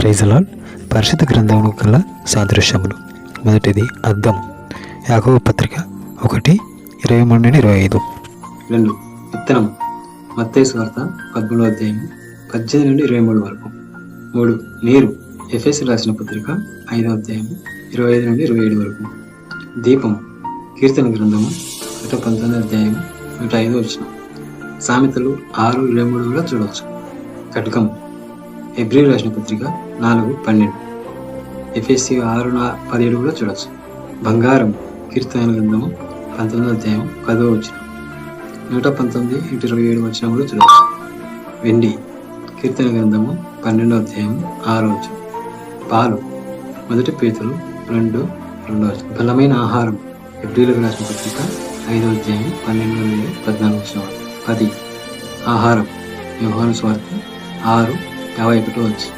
Praise lord. పరిశుద్ధ గ్రంథమును గల సాదృశ్యములు. మొదటిది అద్దం. యాకోబు పత్రిక 1:23-25. 2. విత్తనం. మత్తయి సువార్త 13వ అధ్యాయం 18 నుండి 23 వరకు. 3. నీరు. ఎఫెసీయులకు రాసిన పత్రిక 5వ అధ్యాయం 25 నుండి 27 వరకు. దీపం. కీర్తన గ్రంథము 119వ అధ్యాయం 105 వచనం. సామెతలు 6:23 కూడా చూడవచ్చు. ఖడ్గం. హెబ్రీయులకు రాసిన పత్రిక 4:12. ఎఫెసీ 6:17 కూడా చూడవచ్చు. బంగారం. కీర్తన గ్రంథము 19వ అధ్యాయం 10వ వచనం. 119-27 వచనం కూడా చూడవచ్చు. వెండి. కీర్తన గ్రంథము 12వ అధ్యాయం 6వ వచనం. పాలు. 1 పేతురు 2:2 వచనం. బలమైన ఆహారం. హెబ్రీయులకు రాసిన పత్రిక 5వ అధ్యాయం 12-14 వచనం. 10. ఆహారం. యోహాను సువార్త 6:51 వచనం.